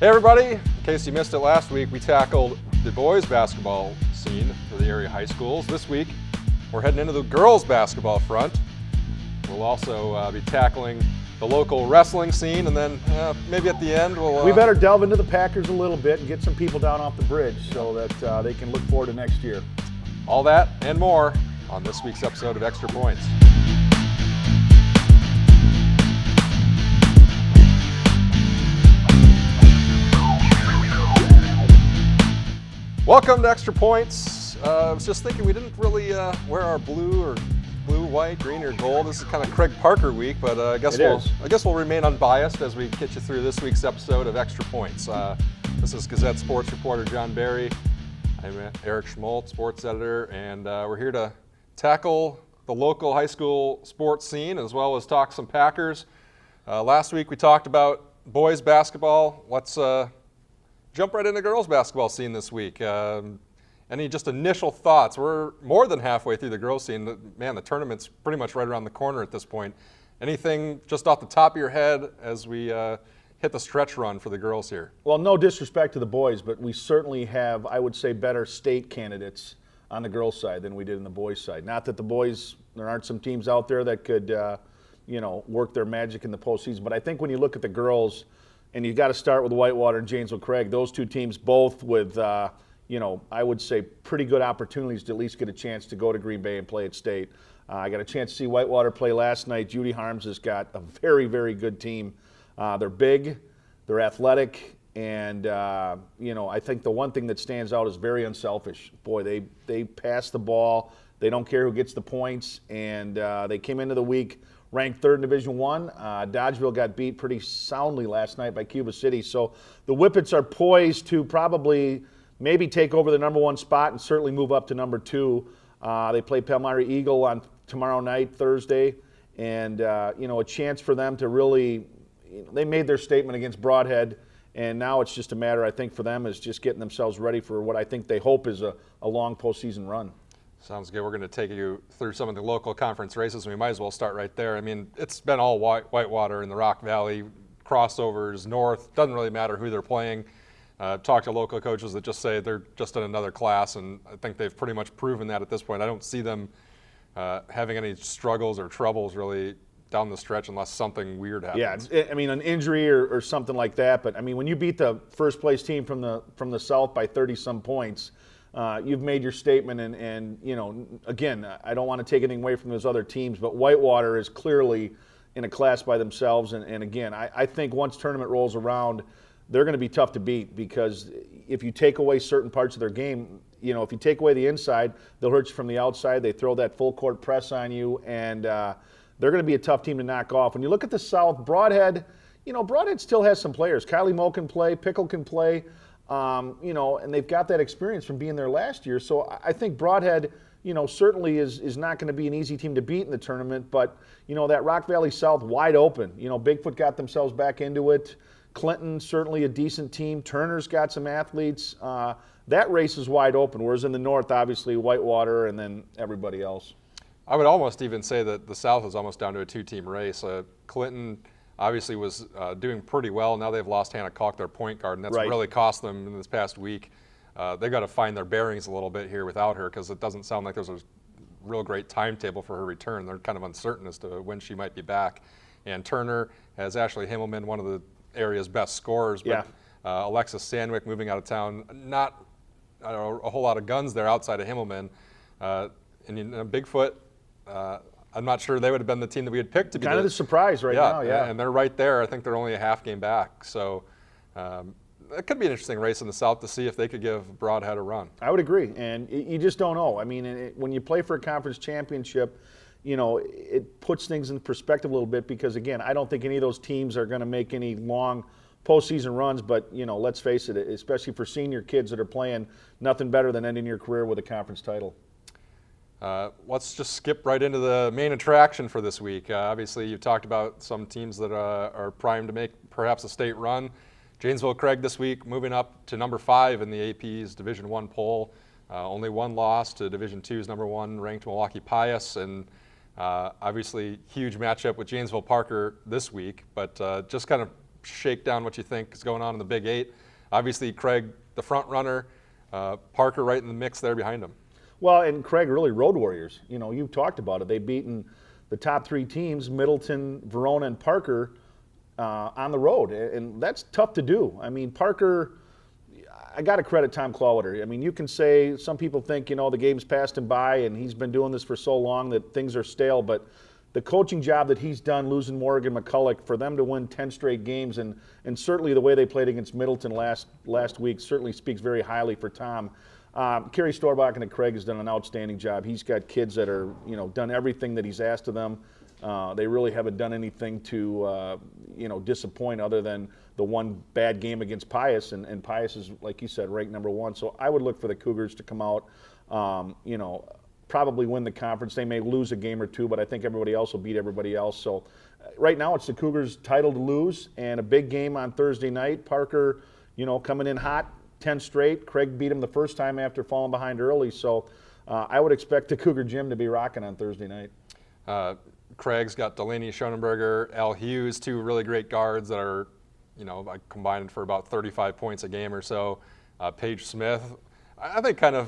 Hey everybody, in case you missed it last week, we tackled the boys basketball scene for the area high schools. This week, we're heading into the girls basketball front. We'll also be tackling the local wrestling scene, and then maybe at the end we'll... We better delve into the Packers a little bit and get some people down off the bridge so that they can look forward to next year. All that and more on this week's episode of Extra Points. Welcome to Extra Points. I was just thinking we didn't really wear our blue, white, green, or gold. This is kind of Craig Parker week, but I guess we'll remain unbiased as we get you through this week's episode of Extra Points. This is Gazette sports reporter John Barry. I'm Eric Schmolt, sports editor, and we're here to tackle the local high school sports scene as well as talk some Packers. Last week we talked about boys basketball. Let's jump right into girls basketball scene this week. Any just initial thoughts? We're more than halfway through the girls scene. Man, the tournament's pretty much right around the corner at this point. Anything just off the top of your head as we hit the stretch run for the girls here? Well, no disrespect to the boys, but we certainly have, I would say, better state candidates on the girls' side than we did in the boys' side. Not that the boys, there aren't some teams out there that could, work their magic in the postseason, but I think when you look at the girls, and you've got to start with Whitewater and Janesville Craig. Those two teams both with, I would say pretty good opportunities to at least get a chance to go to Green Bay and play at state. I got a chance to see Whitewater play last night. Judy Harms has got a very, very good team. They're big, they're athletic, and, I think the one thing that stands out is very unselfish. Boy, they pass the ball. They don't care who gets the points, and they came into the week ranked third in Division I. Dodgeville got beat pretty soundly last night by Cuba City. So the Whippets are poised to probably maybe take over the number one spot and certainly move up to number two. They play Palmyra Eagle on tomorrow night, Thursday. And, a chance for them to really, they made their statement against Broadhead. And now it's just a matter, I think, for them is just getting themselves ready for what I think they hope is a long postseason run. Sounds good. We're going to take you through some of the local conference races, and we might as well start right there. I mean, it's been all Whitewater in the Rock Valley, crossovers, north, doesn't really matter who they're playing. Talk to local coaches that just say they're just in another class, and I think they've pretty much proven that at this point. I don't see them having any struggles or troubles really down the stretch unless something weird happens. Yeah, an injury or something like that, but when you beat the first place team from the South by 30-some points, you've made your statement, and again, I don't want to take anything away from those other teams, but Whitewater is clearly in a class by themselves, and again, I think once tournament rolls around, they're going to be tough to beat because if you take away certain parts of their game, if you take away the inside, they'll hurt you from the outside. They throw that full court press on you, and they're going to be a tough team to knock off. When you look at the South, Broadhead, Broadhead still has some players. Kylie Moe can play, Pickle can play. And they've got that experience from being there last year. So I think Broadhead, certainly is not going to be an easy team to beat in the tournament. But, that Rock Valley South wide open. Bigfoot got themselves back into it. Clinton, certainly a decent team. Turner's got some athletes. That race is wide open, whereas in the North, obviously, Whitewater and then everybody else. I would almost even say that the South is almost down to a two-team race. Clinton obviously was doing pretty well. Now they've lost Hannah Kalk, their point guard, and that's really cost them in this past week. They've got to find their bearings a little bit here without her because it doesn't sound like there's a real great timetable for her return. They're kind of uncertain as to when she might be back. And Turner has Ashley Himmelman, one of the area's best scorers, but Alexis Sandwick moving out of town. Not a whole lot of guns there outside of Himmelman. And Bigfoot, I'm not sure they would have been the team that we had picked to be kind of the surprise right now. Yeah, and they're right there. I think they're only a half game back. So it could be an interesting race in the South to see if they could give Broadhead a run. I would agree, and you just don't know. When you play for a conference championship, it puts things in perspective a little bit because, again, I don't think any of those teams are going to make any long postseason runs, but, let's face it, especially for senior kids that are playing, nothing better than ending your career with a conference title. Let's just skip right into the main attraction for this week. Obviously, you've talked about some teams that are primed to make perhaps a state run. Janesville Craig this week moving up to number 5 in the AP's Division I poll. Only one loss to Division II's number 1 ranked Milwaukee Pius, and obviously huge matchup with Janesville Parker this week. But just kind of shake down what you think is going on in the Big 8. Obviously, Craig, the front runner, Parker right in the mix there behind him. Well, and Craig, really road warriors. You know, you've talked about it. They've beaten the top 3 teams, Middleton, Verona, and Parker, on the road. And that's tough to do. I mean, Parker, I got to credit Tom Clowder. I mean, you can say, some people think, you know, the game's passed him by and he's been doing this for so long that things are stale, but the coaching job that he's done, losing Morgan McCulloch, for them to win 10 straight games, and certainly the way they played against Middleton last week certainly speaks very highly for Tom. Kerry Storbakken and Craig has done an outstanding job. He's got kids that are, you know, done everything that he's asked of them. They really haven't done anything to, you know, disappoint, other than the one bad game against Pius, and Pius is, like you said, ranked number 1. So I would look for the Cougars to come out, you know, probably win the conference. They may lose a game or 2, but I think everybody else will beat everybody else. So right now it's the Cougars' title to lose, and a big game on Thursday night. Parker, you know, coming in hot, 10 straight. Craig beat him the first time after falling behind early. So I would expect the Cougar Gym to be rocking on Thursday night. Craig's got Delaney Schoenenberger, Al Hughes, 2 really great guards that are, you know, combined for about 35 points a game or so. Paige Smith, I think kind of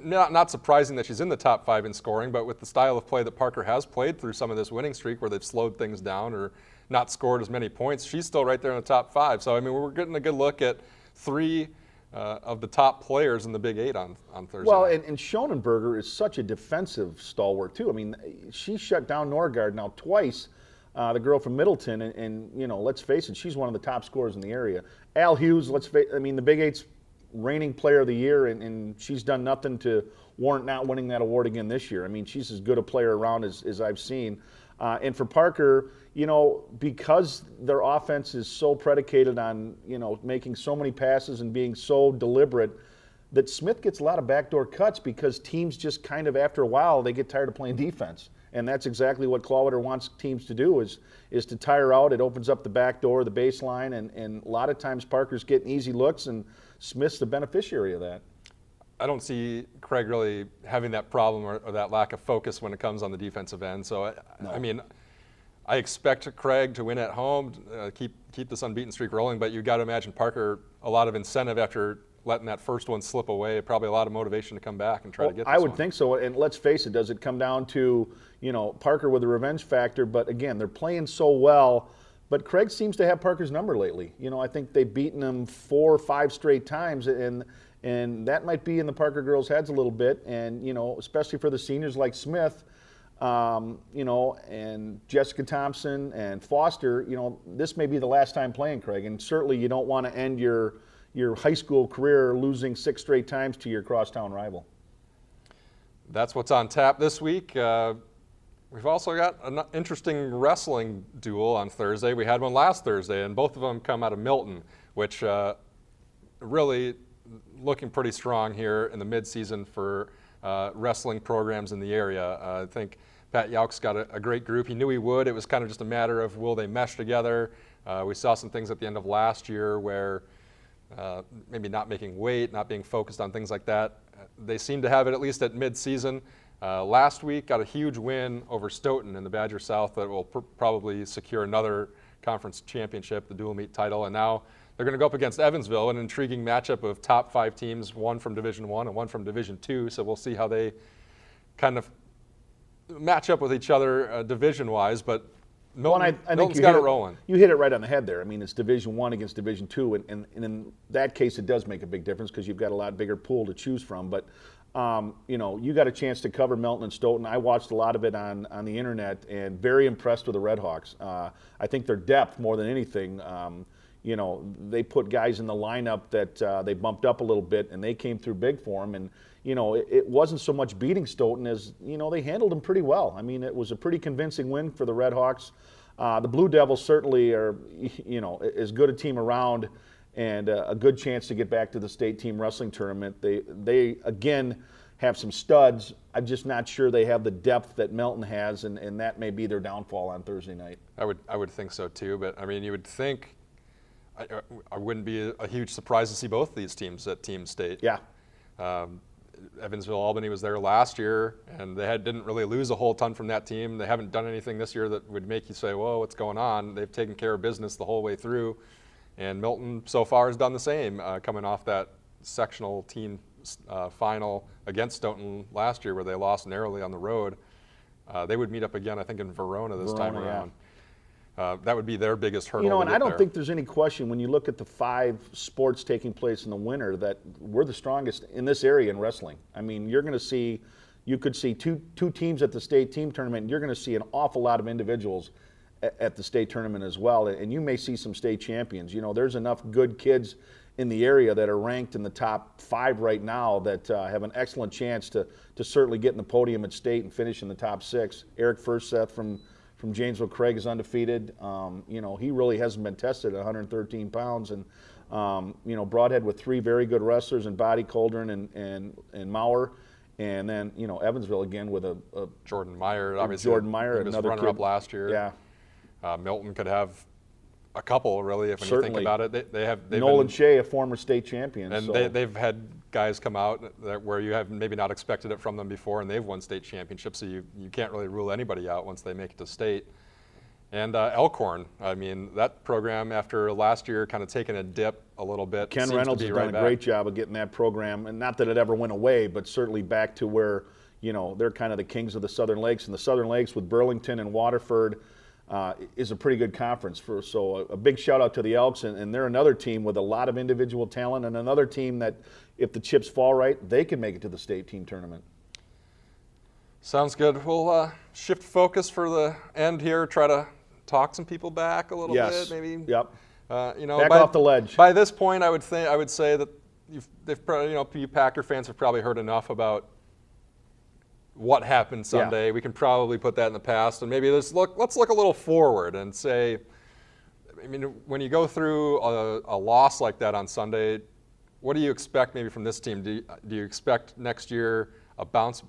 not surprising that she's in the top 5 in scoring, but with the style of play that Parker has played through some of this winning streak where they've slowed things down or not scored as many points, she's still right there in the top 5. So, I mean, we're getting a good look at 3 of the top players in the Big 8 on Thursday. Well, and Schoenenberger is such a defensive stalwart, too. I mean, she shut down Norgard now twice, the girl from Middleton, and, you know, let's face it, she's one of the top scorers in the area. Al Hughes, I mean, the Big 8's reigning player of the year, and she's done nothing to warrant not winning that award again this year. I mean, she's as good a player around as I've seen. And for Parker, you know, because their offense is so predicated on, you know, making so many passes and being so deliberate, that Smith gets a lot of backdoor cuts because teams just kind of, after a while, they get tired of playing defense. And that's exactly what Clowder wants teams to do, is to tire out. It opens up the back door, the baseline, and a lot of times Parker's getting easy looks, and Smith's the beneficiary of that. I don't see Craig really having that problem or that lack of focus when it comes on the defensive end. So, No. I mean, I expect Craig to win at home, keep this unbeaten streak rolling, but you've got to imagine Parker a lot of incentive after letting that first one slip away, probably a lot of motivation to come back and try to get this I would one. think so, and let's face it, does it come down to, you know, Parker with a revenge factor? But again, they're playing so well, but Craig seems to have Parker's number lately. You know, I think they've beaten him 4 or 5 straight times, and that might be in the Parker girls' heads a little bit, and, you know, especially for the seniors like Smith, you know, and Jessica Thompson and Foster, you know, this may be the last time playing Craig, and certainly you don't want to end your high school career losing 6 straight times to your crosstown rival. That's what's on tap this week. We've also got an interesting wrestling duel on Thursday. We had one last Thursday, and both of them come out of Milton, which really looking pretty strong here in the midseason for wrestling programs in the area. I think Pat Yauk's got a great group. He knew he would. It was kind of just a matter of will they mesh together. We saw some things at the end of last year where maybe not making weight, not being focused on things like that. They seem to have it at least at mid-season. Last week got a huge win over Stoughton in the Badger South that will probably secure another conference championship, the dual meet title, and now they're going to go up against Evansville, an intriguing matchup of top 5 teams, one from Division I and one from Division II, so we'll see how they kind of match up with each other division-wise, but Milton's got it rolling. You hit it right on the head there. I mean, it's Division I against Division II, and in that case, it does make a big difference because you've got a lot bigger pool to choose from. But you know, you got a chance to cover Milton and Stoughton. I watched a lot of it on the internet, and very impressed with the Redhawks. I think their depth more than anything. You know, they put guys in the lineup that they bumped up a little bit, and they came through big for them. And you know, it wasn't so much beating Stoughton as, you know, they handled them pretty well. I mean, it was a pretty convincing win for the Redhawks. The Blue Devils certainly are, you know, as good a team around, and a good chance to get back to the state team wrestling tournament. They again have some studs. I'm just not sure they have the depth that Milton has, and that may be their downfall on Thursday night. I would think so too, but I mean, you would think I wouldn't be a huge surprise to see both these teams at Team State. Yeah. Evansville Albany was there last year, and they didn't really lose a whole ton from that team. They haven't done anything this year that would make you say, whoa, what's going on? They've taken care of business the whole way through. And Milton so far has done the same, coming off that sectional team final against Stoughton last year where they lost narrowly on the road. They would meet up again, I think, in Verona this time around. That would be their biggest hurdle. And I don't think there's any question when you look at the 5 sports taking place in the winter that we're the strongest in this area in wrestling. I mean, you're going to see, you could see two teams at the state team tournament, and you're going to see an awful lot of individuals at the state tournament as well, and you may see some state champions. There's enough good kids in the area that are ranked in the top 5 right now that have an excellent chance to certainly get in the podium at state and finish in the top 6. Eric Furseth from Janesville Craig is undefeated. He really hasn't been tested at 113 pounds. And, Broadhead with 3 very good wrestlers in Body, Coldren, and Maurer. And then, Evansville again with a Jordan Meyer, obviously. Jordan Meyer, another runner-up last year. Yeah. Milton could have a couple, really, if you think about it. They've Nolan Shea, a former state champion. And they've had guys come out where you have maybe not expected it from them before, and they've won state championships, so you can't really rule anybody out once they make it to state. And Elkhorn, I mean, that program after last year kind of taking a dip a little bit. Ken Reynolds has done a great job of getting that program, and not that it ever went away, but certainly back to where, they're kind of the kings of the Southern Lakes. And the Southern Lakes with Burlington and Waterford is a pretty good conference. So a big shout out to the Elks, and they're another team with a lot of individual talent, and another team that if the chips fall right, they can make it to the state team tournament. Sounds good. We'll shift focus for the end here, try to talk some people back a little bit, maybe. Yep. Back off the ledge. By this point, I would say that they've probably, you Packer fans have probably heard enough about what happened Sunday. Yeah. We can probably put that in the past, and maybe let's look a little forward and say, I mean, when you go through a loss like that on Sunday, what do you expect maybe from this team? Do you expect next year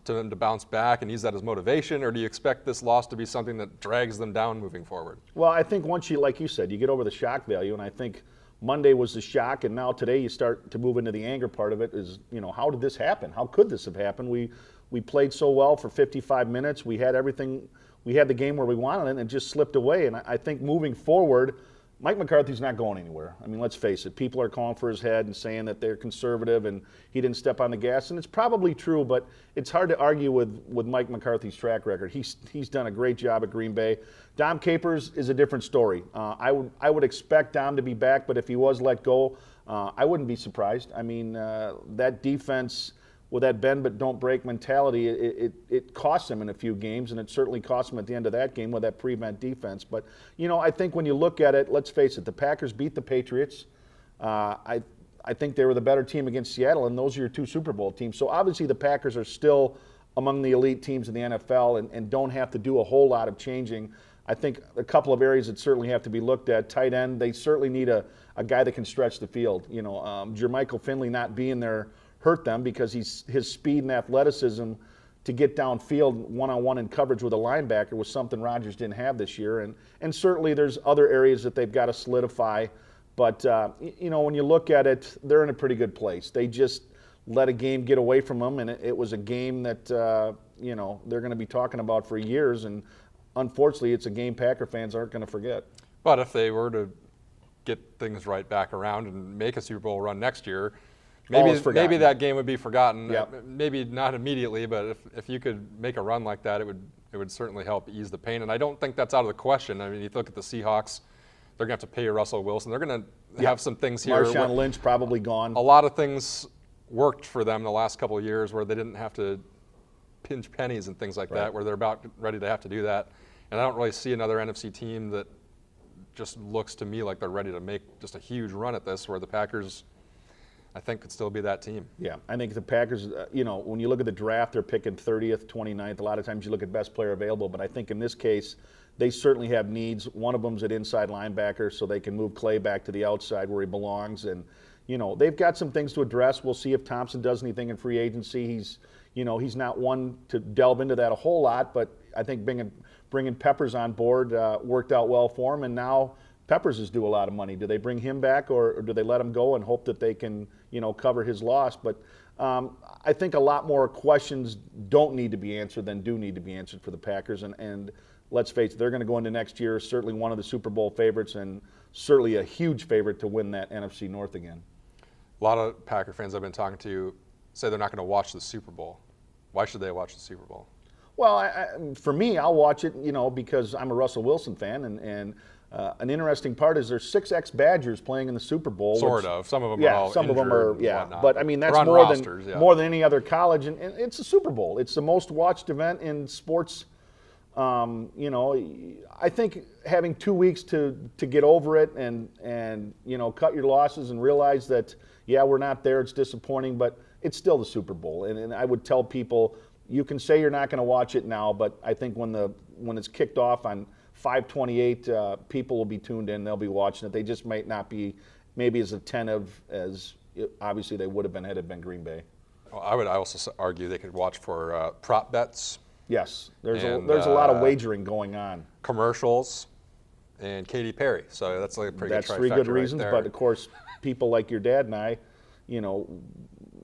them to bounce back and use that as motivation, or do you expect this loss to be something that drags them down moving forward? Well, I think once you, like you said, you get over the shock value, and I think Monday was the shock, and now today you start to move into the anger part of it is, how did this happen? How could this have happened? We played so well for 55 minutes. We had everything. We had the game where we wanted it, and it just slipped away. And I think moving forward, Mike McCarthy's not going anywhere. I mean, let's face it. People are calling for his head and saying that they're conservative and he didn't step on the gas. And it's probably true, but it's hard to argue with Mike McCarthy's track record. He's done a great job at Green Bay. Dom Capers is a different story. I would expect Dom to be back, but if he was let go, I wouldn't be surprised. I mean, that defense with that bend but don't break mentality, it cost him in a few games, and it certainly cost him at the end of that game with that prevent defense. But, I think when you look at it, let's face it, the Packers beat the Patriots. I think they were the better team against Seattle, and those are your 2 Super Bowl teams. So obviously the Packers are still among the elite teams in the NFL and don't have to do a whole lot of changing. I think a couple of areas that certainly have to be looked at. Tight end, they certainly need a guy that can stretch the field. Jermichael Finley not being there hurt them because his speed and athleticism to get downfield one-on-one in coverage with a linebacker was something Rodgers didn't have this year. And certainly there's other areas that they've got to solidify. But, when you look at it, they're in a pretty good place. They just let a game get away from them, and it was a game that, they're going to be talking about for years. And unfortunately, it's a game Packer fans aren't going to forget. But if they were to get things right back around and make a Super Bowl run next year, maybe that game would be forgotten. Yep. Maybe not immediately, but if you could make a run like that, it would certainly help ease the pain. And I don't think that's out of the question. I mean, you look at the Seahawks, they're going to have to pay Russell Wilson. They're going to have some things here. Marshawn Lynch probably gone. A lot of things worked for them the last couple of years where they didn't have to pinch pennies and things like that, where they're about ready to have to do that. And I don't really see another NFC team that just looks to me like they're ready to make just a huge run at this, where the Packers, I think, could still be that team. Yeah, I think the Packers, when you look at the draft, they're picking 30th, 29th. A lot of times you look at best player available, but I think in this case, they certainly have needs. One of them's at inside linebacker, so they can move Clay back to the outside where he belongs. And, they've got some things to address. We'll see if Thompson does anything in free agency. He's not one to delve into that a whole lot, but I think bringing Peppers on board worked out well for him. And now Peppers is due a lot of money. Do they bring him back, or do they let him go and hope that they can, cover his loss? But I think a lot more questions don't need to be answered than do need to be answered for the Packers. And let's face it, they're going to go into next year certainly one of the Super Bowl favorites and certainly a huge favorite to win that NFC North again. A lot of Packer fans I've been talking to say they're not going to watch the Super Bowl. Why should they watch the Super Bowl? Well, for me, I'll watch it, because I'm a Russell Wilson fan, and an interesting part is there's 6 ex-Badgers playing in the Super Bowl. Sort of. Some of them are all some of them are, yeah. Whatnot. But I mean, that's more than any other college, and it's a Super Bowl. It's the most watched event in sports. I think having 2 weeks to get over it and cut your losses and realize that we're not there. It's disappointing, but it's still the Super Bowl. And I would tell people, you can say you're not going to watch it now, but I think when it's kicked off on 5/28, people will be tuned in. They'll be watching it. They just might not be maybe as attentive as obviously they would have been had it been Green Bay. Well, I would also argue they could watch for prop bets. Yes, there's a lot of wagering going on. Commercials and Katy Perry. So that's like a pretty good trifecta. That's 3 good reasons, right, but of course, people like your dad and I,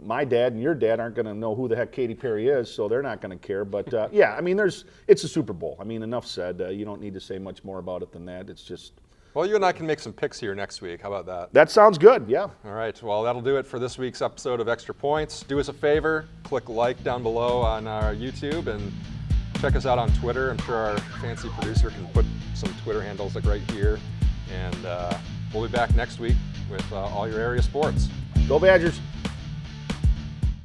my dad and your dad aren't going to know who the heck Katy Perry is, so they're not going to care. But I mean, it's a Super Bowl. I mean, enough said. You don't need to say much more about it than that. It's just. Well, you and I can make some picks here next week. How about that? That sounds good, yeah. All right, well, that'll do it for this week's episode of Extra Points. Do us a favor, click like down below on our YouTube, and check us out on Twitter. I'm sure our fancy producer can put some Twitter handles like right here. And we'll be back next week with all your area sports. Go Badgers.